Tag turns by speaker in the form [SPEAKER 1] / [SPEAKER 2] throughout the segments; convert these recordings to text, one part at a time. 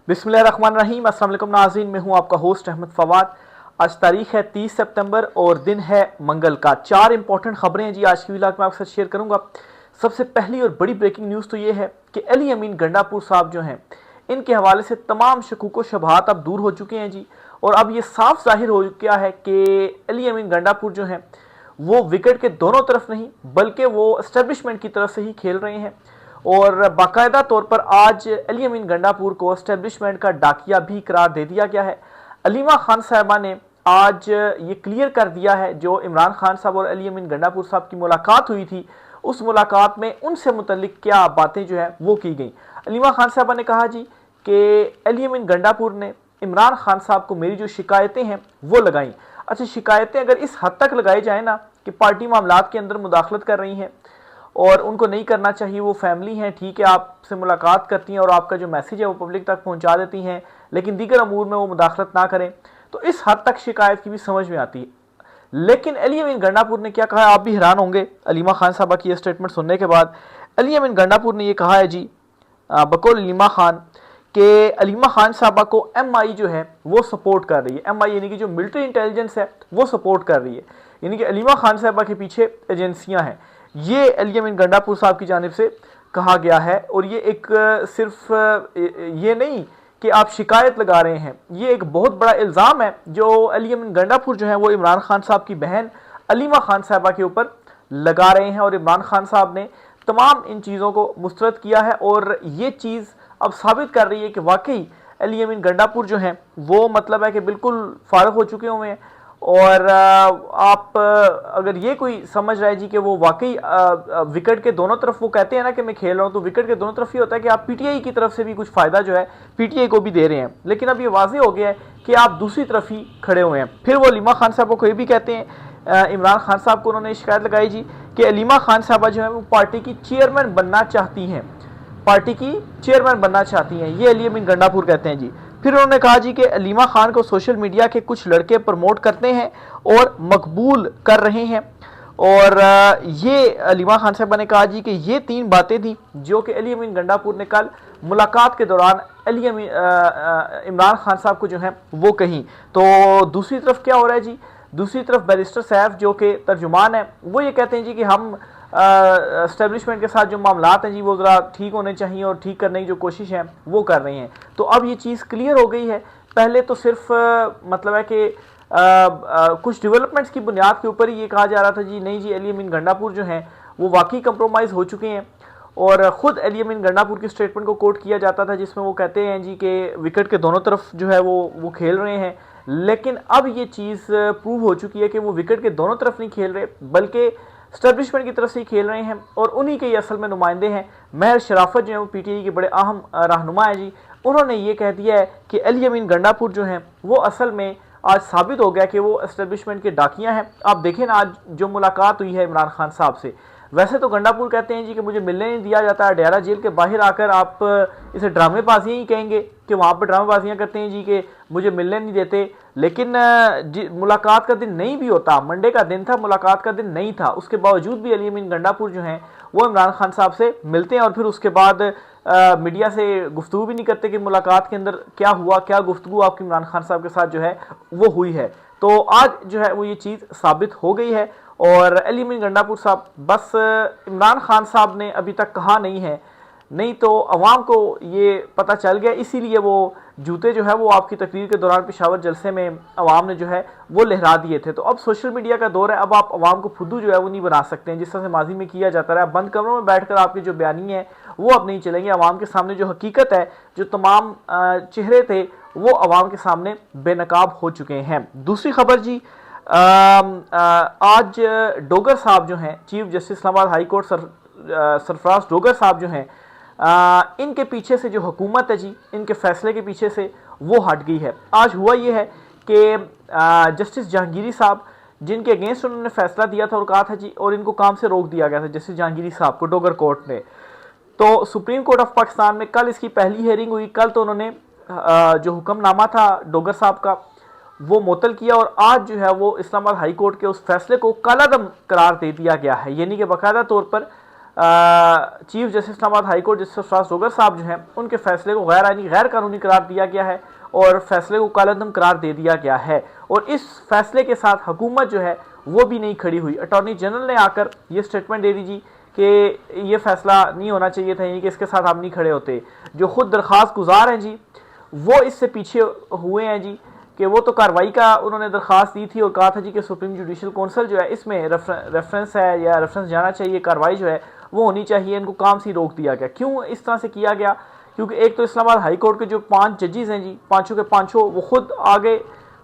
[SPEAKER 1] बिस्मिल्लाहिर्रहमानिर्रहीम। अस्सलाम वालेकुम नाज़रीन, मैं हूं आपका होस्ट अहमद फवाद। आज तारीख है 30 सितंबर और दिन है मंगल का। 4 इंपॉर्टेंट खबरें हैं जी आज की व्लॉग में आपके साथ शेयर करूंगा। सबसे पहली और बड़ी ब्रेकिंग न्यूज़ तो ये है कि अली अमीन गंडापुर साहब जो हैं, इनके हवाले से तमाम शकूक व शुबहात अब दूर हो चुके हैं जी। और अब ये साफ जाहिर हो गया है कि अली अमीन गंडापुर जो हैं वो विकेट के दोनों तरफ नहीं बल्कि वो एस्टेब्लिशमेंट की तरफ से ही खेल रहे हैं। और बाकायदा तौर पर आज अली अमीन गंडापुर को एस्टेब्लिशमेंट का डाकिया भी करार दे दिया गया है। अलीमा खान साहबा ने आज ये क्लियर कर दिया है, जो इमरान खान साहब और अली अमीन गंडापुर साहब की मुलाकात हुई थी, उस मुलाकात में उनसे मुतल्लिक क्या बातें जो है वो की गई। अलीमा खान साहबा ने कहा जी कि अली अमीन गंडापुर ने इमरान खान साहब को मेरी जो शिकायतें हैं वो लगाई। अच्छा, शिकायतें अगर इस हद तक लगाई जाए ना कि पार्टी मामलात के अंदर मुदाखलत कर रही हैं और उनको नहीं करना चाहिए, वो फैमिली हैं, ठीक है, आपसे मुलाकात करती हैं और आपका जो मैसेज है वो पब्लिक तक पहुंचा देती हैं, लेकिन दीगर अमूर में वो मुदाखलत ना करें, तो इस हद तक शिकायत की भी समझ में आती है। लेकिन अली अमीन गंडापुर ने क्या कहा, आप भी हैरान होंगे अलीमा खान साहबा की स्टेटमेंट सुनने के बाद। अली अमीन गंडापुर ने यह कहा है जी बकौल अलीमा खान कि अलीमा खान साहबा को MI जो है वो सपोर्ट कर रही है। MI यानी कि जो मिलिट्री इंटेलिजेंस है वो सपोर्ट कर रही है, यानी कि अलीमा खान साहबा के पीछे एजेंसियां हैं। ये अली अमीन गंडापुर साहब की जानिब से कहा गया है। और ये एक सिर्फ ये नहीं कि आप शिकायत लगा रहे हैं, ये एक बहुत बड़ा इल्ज़ाम है जो अली अमीन गंडापुर जो है वो इमरान खान साहब की बहन अलीमा खान साहबा के ऊपर लगा रहे हैं। और इमरान खान साहब ने तमाम इन चीज़ों को मुस्तरद किया है और ये चीज़ अब साबित कर रही है कि वाकई अली अमीन गंडापुर जो हैं वो मतलब है कि बिल्कुल फारग हो चुके हुए हैं। और आप अगर ये कोई समझ रहा है जी कि वो वाकई विकेट के दोनों तरफ, वो कहते हैं ना कि मैं खेल रहा हूँ, तो विकेट के दोनों तरफ ही होता है कि आप PTI की तरफ से भी कुछ फ़ायदा जो है PTI को भी दे रहे हैं। लेकिन अब ये वाज़ेह हो गया है कि आप दूसरी तरफ ही खड़े हुए हैं। फिर वो अलीमा खान साहब को ये भी कहते हैं, इमरान खान साहब को उन्होंने शिकायत लगाई जी कि अलीमा खान साहबा जो है वो पार्टी की चेयरमैन बनना चाहती हैं, पार्टी की चेयरमैन बनना चाहती हैं, ये अली अमीन गंडापुर कहते हैं जी। फिर उन्होंने कहा जी कि अलीमा खान को सोशल मीडिया के कुछ लड़के प्रमोट करते हैं और मकबूल कर रहे हैं। और ये अलीमा खान साहबा ने कहा जी कि ये 3 बातें थी जो कि अली अमीन गंडापुर ने कल मुलाकात के दौरान इमरान खान साहब को जो है वो कही। तो दूसरी तरफ क्या हो रहा है जी, दूसरी तरफ बैरिस्टर सैफ जो कि तर्जुमान है वो ये कहते हैं जी कि हम एस्टेब्लिशमेंट के साथ जो मामलात हैं जी वो ज़रा ठीक होने चाहिए और ठीक करने की जो कोशिश है वो कर रही हैं। तो अब ये चीज़ क्लियर हो गई है। पहले तो सिर्फ मतलब है कि कुछ डेवलपमेंट्स की बुनियाद के ऊपर ही ये कहा जा रहा था जी नहीं जी अली अमीन गंडापुर जो हैं वो वाकई कंप्रोमाइज़ हो चुके हैं। और ख़ुद अली अमीन गंडापुर की स्टेटमेंट को कोट किया जाता था जिसमें वो कहते हैं जी कि विकेट के दोनों तरफ जो है वो खेल रहे हैं। लेकिन अब ये चीज़ प्रूव हो चुकी है कि वो विकेट के दोनों तरफ नहीं खेल रहे बल्कि एस्टेब्लिशमेंट की तरफ से ही खेल रहे हैं। और उन्हीं के ही असल में नुमाइंदे हैं। महर शराफत जो है वो PTI के बड़े अहम रहनुमा है जी। उन्होंने ये कह दिया है कि अली अमीन गंडापुर जो हैं वो असल में आज साबित हो गया कि वो एस्टेब्लिशमेंट के डाकियां हैं। आप देखें ना आज जो मुलाकात हुई है इमरान खान साहब से, वैसे तो गंडापुर कहते हैं जी कि मुझे मिलने नहीं दिया जाता, अडयाला जेल के बाहर आकर आप इसे ड्रामेबाजियाँ ही कहेंगे कि वहाँ पर ड्रामेबाजियाँ करते हैं जी कि मुझे मिलने नहीं देते। लेकिन मुलाकात का दिन नहीं भी होता, मंडे का दिन था, मुलाकात का दिन नहीं था, उसके बावजूद भी अली अमीन गंडापुर जो हैं वो इमरान खान साहब से मिलते हैं और फिर उसके बाद मीडिया से गुफ्तगू भी नहीं करते कि मुलाकात के अंदर क्या हुआ, क्या गुफ्तगू आपकी इमरान खान साहब के साथ जो है वो हुई है। तो आज जो है वो ये चीज़ साबित हो गई है। और अली अमीन गंडापुर साहब बस इमरान खान साहब ने अभी तक कहा नहीं है, नहीं तो अवाम को ये पता चल गया, इसीलिए वो जूते जो है वो आपकी तकरीर के दौरान पेशावर जलसे में अवाम ने जो है वो लहरा दिए थे। तो अब सोशल मीडिया का दौर है, अब आप अवाम को फुद्दू जो है वो नहीं बना सकते हैं जिस तरह से माजी में किया जाता रहा। बंद कमरों में बैठकर आपके जो बयानी है वो अब नहीं चलेंगे। अवाम के सामने जो हकीकत है, जो तमाम चेहरे थे वो अवाम के सामने बेनकाब हो चुके हैं। दूसरी खबर जी, आज डोगर साहब जो हैं, chief justice Islamabad high court Sarfaraz Dogar साहब जो हैं, इनके पीछे से जो हुकूमत है जी, इनके फैसले के पीछे से वो हट गई है। आज हुआ ये है कि जस्टिस जहांगीरी साहब जिनके अगेंस्ट उन्होंने फैसला दिया था और कहा था जी, और इनको काम से रोक दिया गया था जस्टिस जहांगीरी साहब को डोगर कोर्ट ने। तो सुप्रीम कोर्ट ऑफ पाकिस्तान में कल इसकी पहली हियरिंग हुई। कल तो उन्होंने जो हुक्मनामा था डोगर साहब का वो मुअत्तल किया और आज जो है वो इस्लामाबाद हाई कोर्ट के उस फैसले को कालादम करार दे दिया गया है, यानी कि बाकायदा तौर पर chief justice Islamabad high court justice Sarfaraz Dogar साहब जो हैं उनके फैसले को गैर आईनी गैर कानूनी करार दिया गया है और फैसले को कालअदम करार दे दिया गया है। और इस फैसले के साथ हुकूमत जो है वो भी नहीं खड़ी हुई। अटॉर्नी जनरल ने आकर ये स्टेटमेंट दे दी जी कि ये फैसला नहीं होना चाहिए था, यानी कि इसके साथ हम नहीं खड़े होते। जो खुद दरख्वास्त गुजार हैं जी वो इससे पीछे हुए हैं जी कि वो तो कार्रवाई का उन्होंने दरख्वास्त दी थी और कहा था जी कि सुप्रीम जुडिशल काउंसिल जो है इसमें रेफरेंस है या रेफरेंस जाना चाहिए, कार्रवाई जो है वो होनी चाहिए। इनको काम से रोक दिया गया। क्यों इस तरह से किया गया? क्योंकि एक तो इस्लामाबाद हाई कोर्ट के जो 5 जजेस हैं जी, पाँचों के पाँचों वो खुद आगे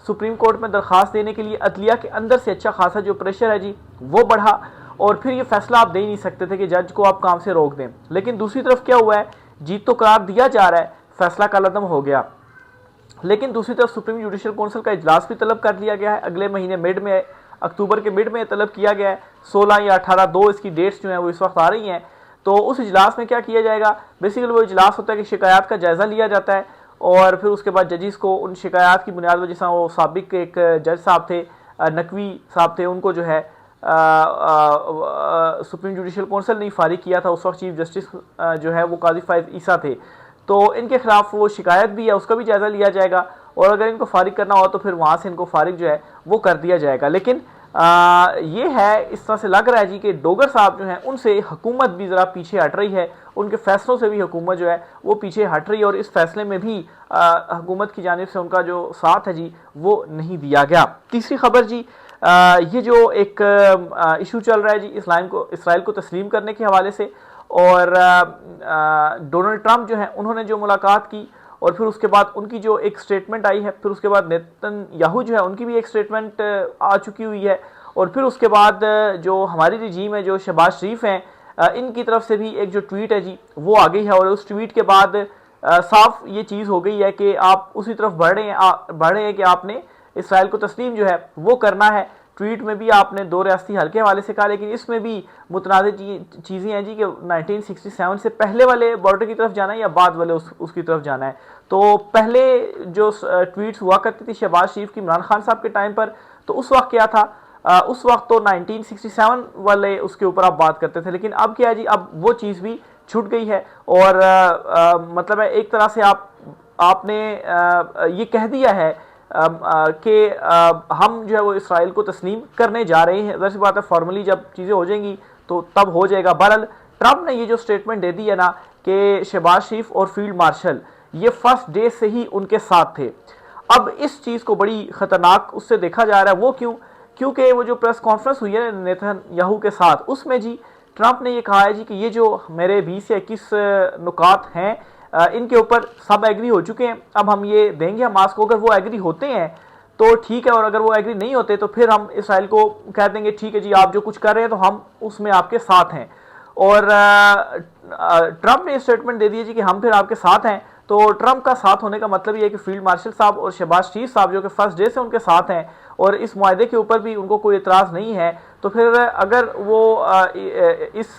[SPEAKER 1] सुप्रीम कोर्ट में दरख्वास्त देने के लिए अदलिया के अंदर से अच्छा खासा जो प्रेशर है जी वो बढ़ा और फिर ये फैसला आप दे ही नहीं सकते थे कि जज को आप काम से रोक दें। लेकिन दूसरी तरफ क्या हुआ है, जीत तो करार दिया जा रहा है, फैसला कालअदम हो गया, लेकिन दूसरी तरफ सुप्रीम जुडिशल काउंसिल का इजलास भी तलब कर लिया गया है। अगले महीने मिड में, अक्टूबर के मिड में तलब किया गया है। 16 या 18 दो इसकी डेट्स जो हैं वो इस वक्त आ रही हैं। तो उस इजलास में क्या किया जाएगा? बेसिकली वो इजलास होता है कि शिकायत का जायज़ा लिया जाता है और फिर उसके बाद जजिस को उन शिकायत की बुनियाद पर, जैसा वो साबिक एक जज साहब थे, नकवी साहब थे, उनको जो है सुप्रीम जुडिशल काउंसिल ने फारिग किया था। उस वक्त चीफ जस्टिस जो है वो काजी फायद ईसा थे। तो इनके खिलाफ वो शिकायत भी है, उसका भी जायज़ा लिया जाएगा और अगर इनको फारिग करना हो तो फिर वहाँ से इनको फारिग जो है वो कर दिया जाएगा। लेकिन ये है, इस तरह से लग रहा है जी कि डोगर साहब जो हैं उनसे हुकूमत भी ज़रा पीछे हट रही है, उनके फैसलों से भी हुकूमत जो है वो पीछे हट रही है और इस फैसले में भी हुकूमत की जानिब से उनका जो साथ है जी वो नहीं दिया गया। तीसरी खबर जी, ये जो एक इशू चल रहा है जी इसराइल को तस्लीम करने के हवाले से, और डोनाल्ड ट्रंप जो है उन्होंने जो मुलाकात की और फिर उसके बाद उनकी जो एक स्टेटमेंट आई है, फिर उसके बाद नेतन्याहू जो है उनकी भी एक स्टेटमेंट आ चुकी हुई है और फिर उसके बाद जो हमारी रजीम है, जो शहबाज शरीफ हैं, इनकी तरफ से भी एक जो ट्वीट है जी वो आ गई है और उस ट्वीट के बाद साफ ये चीज़ हो गई है कि आप उसी तरफ बढ़ रहे हैं कि आपने इसराइल को तस्लीम जो है वो करना है। ट्वीट में भी आपने 2 रियासती हल के हवाले से कहा, लेकिन इसमें भी मुतनाज़ चीज़ें हैं जी कि 1967 से पहले वाले बॉर्डर की तरफ जाना है या बाद वाले उसकी तरफ जाना है। तो पहले जो ट्वीट्स हुआ करती थी शहबाज शरीफ की इमरान खान साहब के टाइम पर, तो उस वक्त क्या था, उस वक्त तो 1967 वाले उसके ऊपर आप बात करते थे, लेकिन अब क्या है जी, अब वो चीज़ भी छूट गई है और मतलब है एक तरह से आपने ये कह दिया है कि हम जो है वो इसराइल को तस्लीम करने जा रहे हैं। वैसे बात है, फॉर्मली जब चीज़ें हो जाएंगी तो तब हो जाएगा। बहरहाल ट्रंप ने ये जो स्टेटमेंट दे दी है ना कि शहबाज शरीफ और फील्ड मार्शल ये फर्स्ट डे से ही उनके साथ थे, अब इस चीज़ को बड़ी ख़तरनाक उससे देखा जा रहा है। वो क्योंकि वो जो प्रेस कॉन्फ्रेंस हुई है नेतन्याहू के साथ, उसमें जी ट्रंप ने ये कहा है जी कि ये जो मेरे 20 या 21 नुकात हैं इनके ऊपर सब एग्री हो चुके हैं, अब हम ये देंगे हमास को। अगर वो एग्री होते हैं तो ठीक है और अगर वो एग्री नहीं होते तो फिर हम इसराइल को कह देंगे ठीक है जी, आप जो कुछ कर रहे हैं तो हम उसमें आपके साथ हैं। और ट्रंप ने स्टेटमेंट दे दिया जी कि हम फिर आपके साथ हैं। तो ट्रंप का साथ होने का मतलब ये है कि फील्ड मार्शल साहब और शहबाज शरीफ साहब जो कि फर्स्ट डे से उनके साथ हैं और इस मुआहदे के ऊपर भी उनको कोई एतराज़ नहीं है, तो फिर अगर वो इस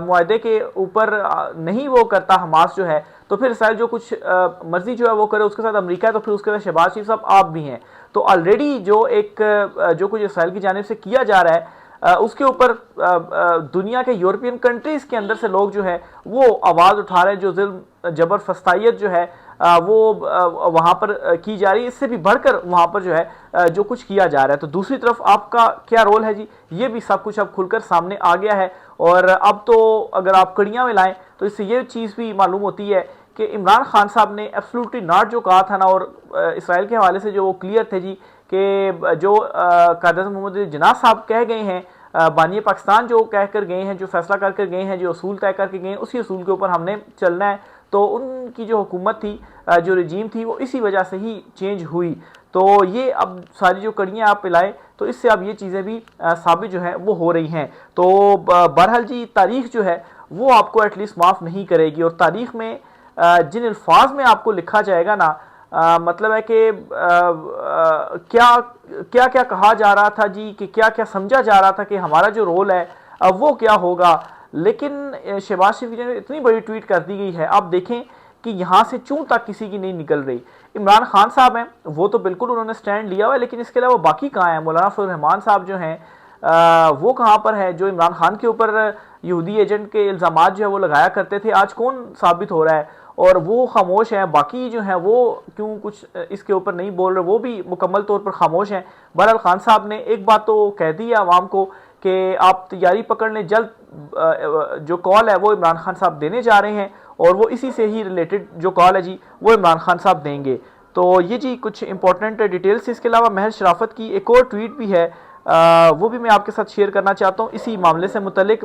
[SPEAKER 1] मुआहदे के ऊपर नहीं वो करता हमास जो है, तो फिर इसराइल जो कुछ मर्जी जो है वो करे, उसके साथ अमेरिका है, तो फिर उसके साथ शहबाज शरीफ साहब आप भी हैं। तो ऑलरेडी जो कुछ इसराइल की जानिब से किया जा रहा है उसके ऊपर दुनिया के यूरोपियन कंट्रीज़ के अंदर से लोग जो है वो आवाज़ उठा रहे हैं। जो जुल्म जबर फस्तायत जो है वो वहाँ पर की जा रही है, इससे भी बढ़कर वहाँ पर जो है जो कुछ किया जा रहा है। तो दूसरी तरफ आपका क्या रोल है जी, ये भी सब कुछ अब खुलकर सामने आ गया है। और अब तो अगर आप कड़ियाँ में लाएँ तो इससे ये चीज़ भी मालूम होती है कि इमरान खान साहब ने एब्सोल्युटली नॉट जो कहा था ना, और इसराइल के हवाले से जो वो क्लियर थे जी कि जो कायद-ए-आज़म मोहम्मद जिन्ना साहब कह गए हैं, बानी पाकिस्तान जो कह कर गए हैं, जो फैसला कर गए हैं, जो असूल तय करके गए हैं, उसी असूल के ऊपर हमने चलना है। तो उनकी जो हुकूमत थी, जो रजीम थी, वो इसी वजह से ही चेंज हुई। तो ये अब सारी जो कड़ियाँ आप पिलाएँ तो इससे अब ये चीज़ें भी साबित जो है वो हो रही हैं। तो बहरहाल जी तारीख़ जो है वो आपको एटलीस्ट माफ़ नहीं करेगी और तारीख़ में जिन अल्फाज में आपको लिखा जाएगा ना, मतलब है कि क्या क्या क्या कहा जा रहा था जी, कि क्या क्या समझा जा रहा था कि हमारा जो रोल है वो क्या होगा। लेकिन शहबाज शरीफ ने इतनी बड़ी ट्वीट कर दी गई है, आप देखें कि यहाँ से चूं तक किसी की नहीं निकल रही। इमरान खान साहब हैं वो तो बिल्कुल उन्होंने स्टैंड लिया हुआ है, लेकिन इसके अलावा बाकी कहाँ हैं? मौलाना फजल रहमान साहब जो हैं वो कहाँ पर है? जो इमरान खान के ऊपर यहूदी एजेंट के इल्ज़ाम जो है वो लगाया करते थे, आज कौन साबित हो रहा है? और वो खामोश हैं, बाकी जो हैं वो क्यों कुछ इसके ऊपर नहीं बोल रहे, वो भी मुकम्मल तौर पर खामोश हैं। बहरहाल खान साहब ने एक बात तो कह दी है आवाम को कि आप तैयारी पकड़ लें, जल्द जो कॉल है वो इमरान खान साहब देने जा रहे हैं, और वो इसी से ही रिलेटेड जो कॉल है जी वो इमरान खान साहब देंगे। तो ये जी कुछ इंपॉर्टेंट डिटेल्स। इसके अलावा महज शराफत की एक और ट्वीट भी है, वो भी मैं आपके साथ शेयर करना चाहता हूँ इसी मामले से मुतल्लिक।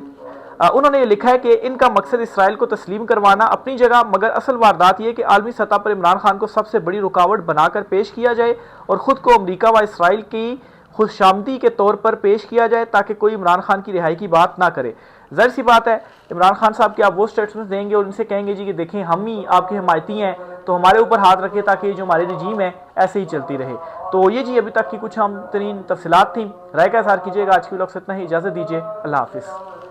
[SPEAKER 1] उन्होंने ये लिखा है कि इनका मकसद इसराइल को तस्लीम करवाना अपनी जगह, मगर असल वारदात ये कि आलमी सतह पर इमरान खान को सबसे बड़ी रुकावट बनाकर पेश किया जाए और ख़ुद को अमरीका व इसराइल की खुशामदी के तौर पर पेश किया जाए ताकि कोई इमरान खान की रिहाई की बात ना करे। ज़ाहिर सी बात है, इमरान खान साहब के आप वो स्टेटमेंट देंगे और उनसे कहेंगे जी कि देखें हम ही आपके हिमायती हैं, तो हमारे ऊपर हाथ रखें ताकि जो हमारी रजीम है ऐसे ही चलती रहे। तो ये जी अभी तक की कुछ हम तरीन तफसीलात थी। राय का इज़हार कीजिएगा। आज की व्लॉग से इतना ही, इजाज़त दीजिए। अल्लाह हाफिज़।